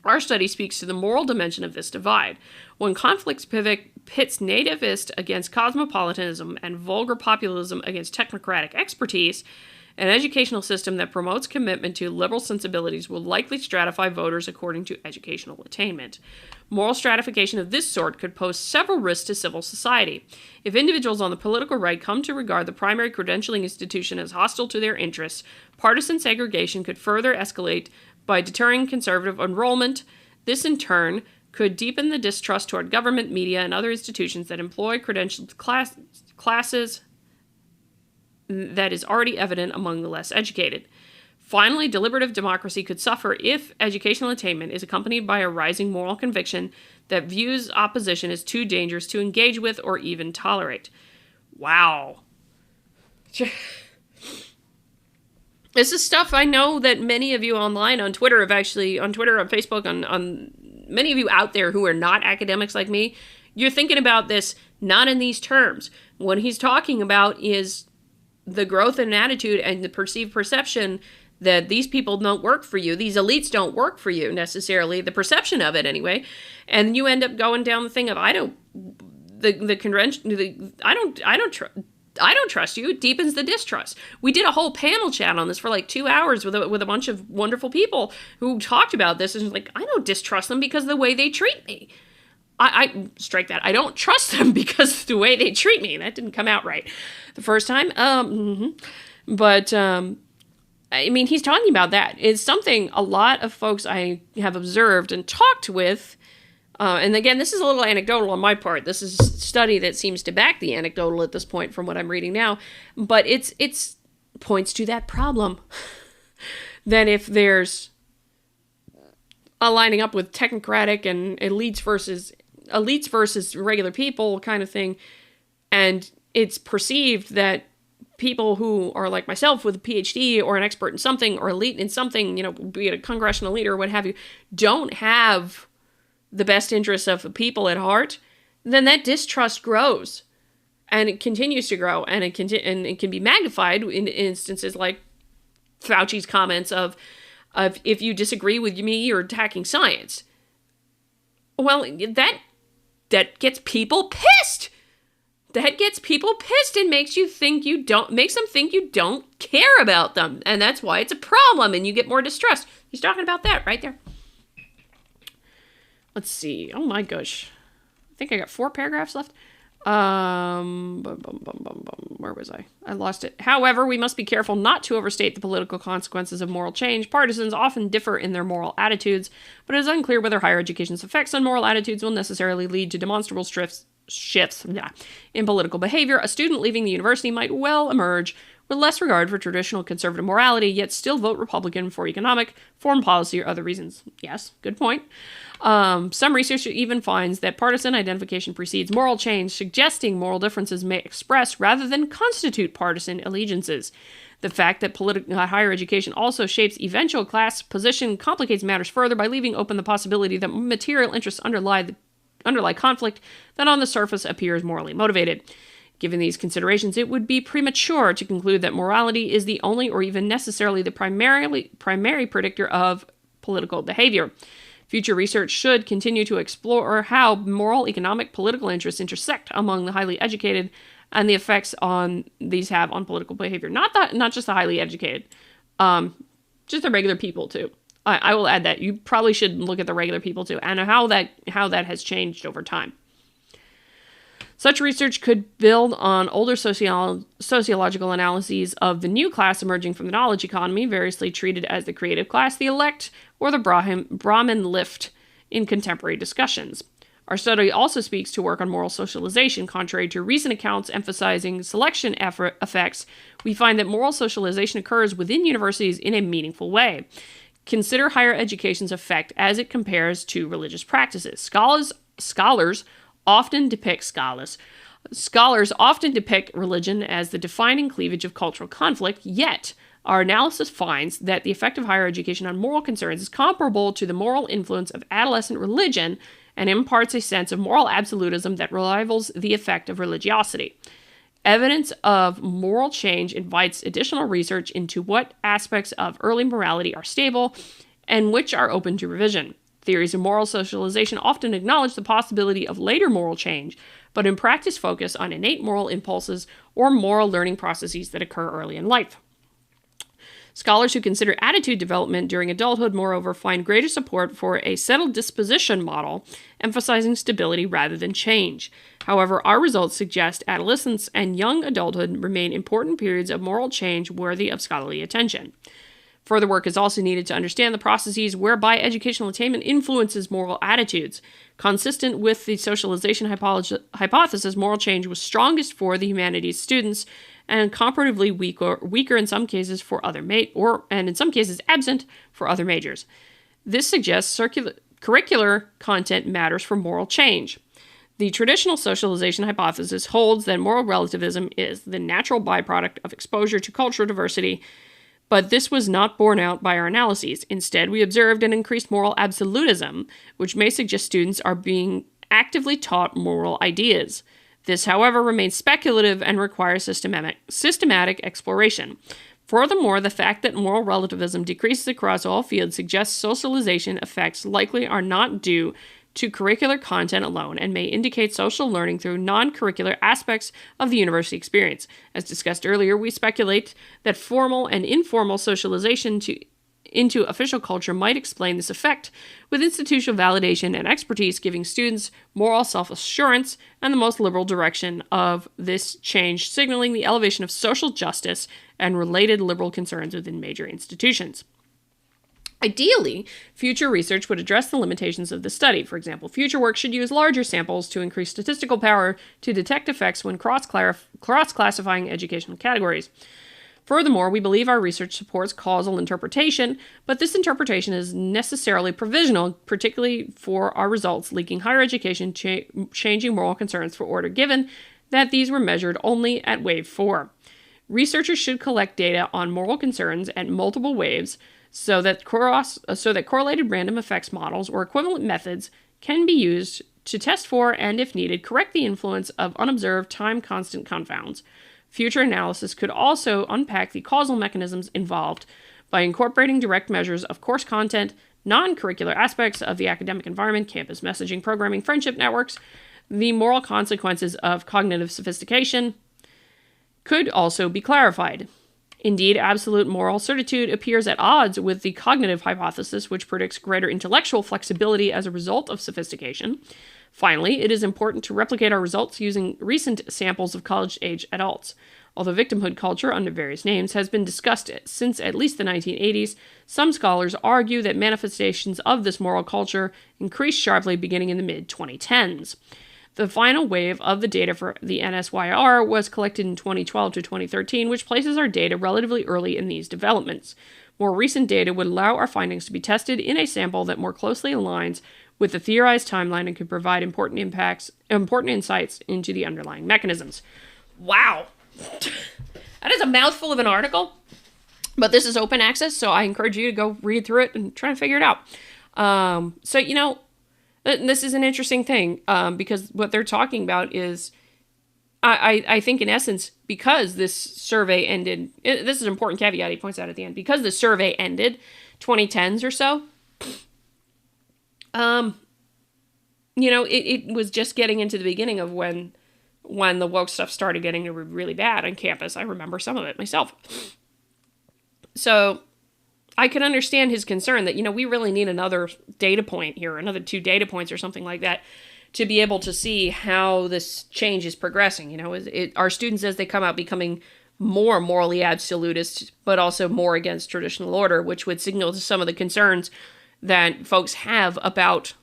Our study speaks to the moral dimension of this divide. When conflict pits nativist against cosmopolitanism and vulgar populism against technocratic expertise, an educational system that promotes commitment to liberal sensibilities will likely stratify voters according to educational attainment. Moral stratification of this sort could pose several risks to civil society. If individuals on the political right come to regard the primary credentialing institution as hostile to their interests, partisan segregation could further escalate by deterring conservative enrollment. This, in turn, could deepen the distrust toward government, media, and other institutions that employ credentialed classes that is already evident among the less educated. Finally, deliberative democracy could suffer if educational attainment is accompanied by a rising moral conviction that views opposition as too dangerous to engage with or even tolerate. Wow. This is stuff I know that many of you online on Twitter on Facebook, on many of you out there who are not academics like me, you're thinking about this not in these terms. What he's talking about is the growth in attitude and the perceived perception that these people don't work for you, these elites don't work for you necessarily, the perception of it anyway, and you end up going down the thing of I don't trust you. It deepens the distrust. We did a whole panel chat on this for like 2 hours with a bunch of wonderful people who talked about this, and like I don't distrust them because of the way they treat me. I strike that. I don't trust them because of the way they treat me. That didn't come out right the first time. But I mean, he's talking about that. It's something a lot of folks I have observed and talked with. And again, this is a little anecdotal on my part. This is a study that seems to back the anecdotal at this point from what I'm reading now. But it's points to that problem. That if there's a lining up with technocratic and elites versus regular people kind of thing, and it's perceived that people who are like myself with a PhD or an expert in something or elite in something, be it a congressional leader or what have you, don't have the best interests of the people at heart, then that distrust grows, and it continues to grow, and it can be magnified in instances like Fauci's comments of if you disagree with me, you're attacking science. Well, that gets people pissed. That gets people pissed and makes them think you don't care about them. And that's why it's a problem and you get more distrust. He's talking about that right there. Let's see. Oh my gosh. think I got 4 paragraphs left. Where was I? I lost it. However, we must be careful not to overstate the political consequences of moral change. Partisans often differ in their moral attitudes, but it is unclear whether higher education's effects on moral attitudes will necessarily lead to demonstrable shifts in political behavior. A student leaving the university might well emerge with less regard for traditional conservative morality, yet still vote Republican for economic, foreign policy, or other reasons. Yes, good point. Some research even finds that partisan identification precedes moral change, suggesting moral differences may express rather than constitute partisan allegiances. The fact that higher education also shapes eventual class position complicates matters further by leaving open the possibility that material interests underlie conflict that on the surface appears morally motivated. Given these considerations, it would be premature to conclude that morality is the only or even necessarily the primary predictor of political behavior. Future research should continue to explore how moral, economic, political interests intersect among the highly educated and the effects these have on political behavior. Not just the highly educated, just the regular people too. I will add that. You probably should look at the regular people too and how that has changed over time. Such research could build on older sociological analyses of the new class emerging from the knowledge economy, variously treated as the creative class, the elect, or the Brahmin lift in contemporary discussions. Our study also speaks to work on moral socialization. Contrary to recent accounts emphasizing selection effects, we find that moral socialization occurs within universities in a meaningful way. Consider higher education's effect as it compares to religious practices. Scholars often depict religion as the defining cleavage of cultural conflict, yet our analysis finds that the effect of higher education on moral concerns is comparable to the moral influence of adolescent religion and imparts a sense of moral absolutism that rivals the effect of religiosity. Evidence of moral change invites additional research into what aspects of early morality are stable and which are open to revision. Theories of moral socialization often acknowledge the possibility of later moral change, but in practice focus on innate moral impulses or moral learning processes that occur early in life. Scholars who consider attitude development during adulthood, moreover, find greater support for a settled disposition model, emphasizing stability rather than change. However, our results suggest adolescence and young adulthood remain important periods of moral change worthy of scholarly attention. Further work is also needed to understand the processes whereby educational attainment influences moral attitudes. Consistent with the socialization hypothesis, moral change was strongest for the humanities students and comparatively weaker in some cases for other and in some cases absent for other majors. This suggests curricular content matters for moral change. The traditional socialization hypothesis holds that moral relativism is the natural byproduct of exposure to cultural diversity, but this was not borne out by our analyses. Instead, we observed an increased moral absolutism, which may suggest students are being actively taught moral ideas. This, however, remains speculative and requires systematic exploration. Furthermore, the fact that moral relativism decreases across all fields suggests socialization effects likely are not due to curricular content alone and may indicate social learning through non-curricular aspects of the university experience. As discussed earlier, we speculate that formal and informal socialization into official culture might explain this effect, with institutional validation and expertise giving students moral self-assurance and the most liberal direction of this change, signaling the elevation of social justice and related liberal concerns within major institutions. Ideally, future research would address the limitations of the study. For example, future work should use larger samples to increase statistical power to detect effects when cross-classifying educational categories. Furthermore, we believe our research supports causal interpretation, but this interpretation is necessarily provisional, particularly for our results linking higher education changing moral concerns for order, given that these were measured only at wave 4. Researchers should collect data on moral concerns at multiple waves so that correlated random effects models or equivalent methods can be used to test for and, if needed, correct the influence of unobserved time-constant confounds. Future analysis could also unpack the causal mechanisms involved by incorporating direct measures of course content, non-curricular aspects of the academic environment, campus messaging, programming, friendship networks. The moral consequences of cognitive sophistication could also be clarified. Indeed, absolute moral certitude appears at odds with the cognitive hypothesis, which predicts greater intellectual flexibility as a result of sophistication. Finally, it is important to replicate our results using recent samples of college-age adults. Although victimhood culture, under various names, has been discussed since at least the 1980s, some scholars argue that manifestations of this moral culture increased sharply beginning in the mid-2010s. The final wave of the data for the NSYR was collected in 2012 to 2013, which places our data relatively early in these developments. More recent data would allow our findings to be tested in a sample that more closely aligns with the theorized timeline and could provide important insights into the underlying mechanisms. Wow. That is a mouthful of an article, but this is open access, so I encourage you to go read through it and try to figure it out. This is an interesting thing, because what they're talking about is, I think in essence, because this survey ended, this is an important caveat he points out at the end, because the survey ended 2010s or so, it was just getting into the beginning of when the woke stuff started getting really bad on campus. I remember some of it myself. So I can understand his concern that, we really need another data point here, another 2 data points or something like that, to be able to see how this change is progressing. Are students, as they come out, becoming more morally absolutist, but also more against traditional order, which would signal to some of the concerns that folks have about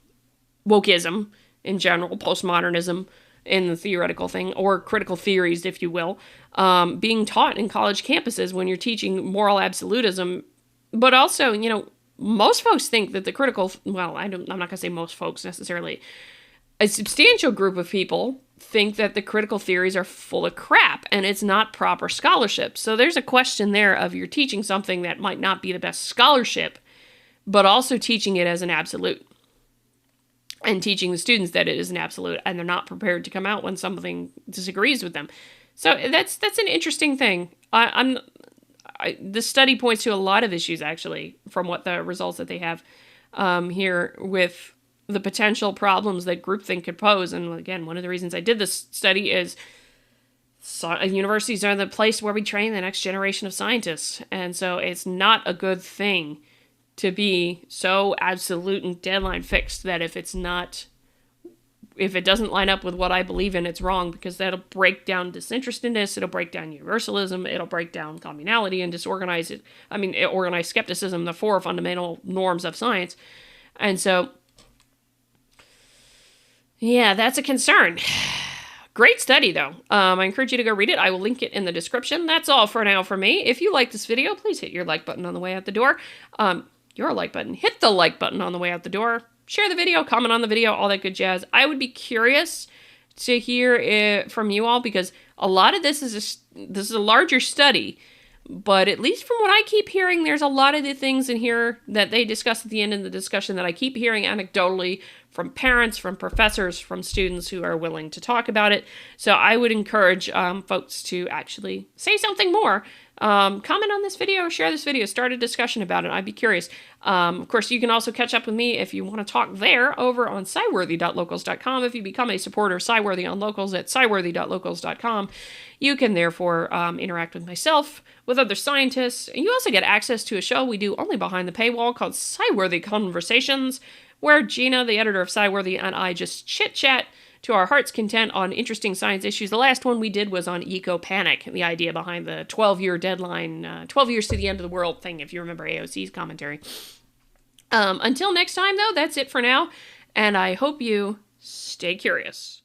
wokeism in general, postmodernism in the theoretical thing, or critical theories, if you will, being taught in college campuses when you're teaching moral absolutism. But also, most folks think that the I'm not going to say most folks necessarily, a substantial group of people think that the critical theories are full of crap and it's not proper scholarship. So there's a question there of you're teaching something that might not be the best scholarship, but also teaching it as an absolute. And teaching the students that it is an absolute, and they're not prepared to come out when something disagrees with them. So that's an interesting thing. This study points to a lot of issues, actually, from what the results that they have here with the potential problems that groupthink could pose. And again, one of the reasons I did this study is universities are the place where we train the next generation of scientists. And so it's not a good thing to be so absolute and deadline fixed that if it doesn't line up with what I believe in, it's wrong, because that'll break down disinterestedness, it'll break down universalism, it'll break down communality and organized skepticism, the 4 fundamental norms of science. And so, yeah, that's a concern. Great study, though. I encourage you to go read it. I will link it in the description. That's all for now for me. If you like this video, please hit your like button on the way out the door. Hit the like button on the way out the door. Share the video, comment on the video, all that good jazz. I would be curious to hear from you all, because a lot of this is a larger study, but at least from what I keep hearing, there's a lot of the things in here that they discuss at the end of the discussion that I keep hearing anecdotally from parents, from professors, from students who are willing to talk about it. So I would encourage folks to actually say something more. Comment on this video, share this video, start a discussion about it. I'd be curious. Of course, you can also catch up with me if you want to talk there over on sciworthy.locals.com. If you become a supporter of Sciworthy on Locals at sciworthy.locals.com, you can therefore interact with myself, with other scientists, and you also get access to a show we do only behind the paywall called Sciworthy Conversations, where Gina, the editor of Sciworthy, and I just chit-chat to our heart's content on interesting science issues. The last one we did was on eco-panic, the idea behind the 12-year deadline, 12 years to the end of the world thing, if you remember AOC's commentary. Until next time, though, that's it for now, and I hope you stay curious.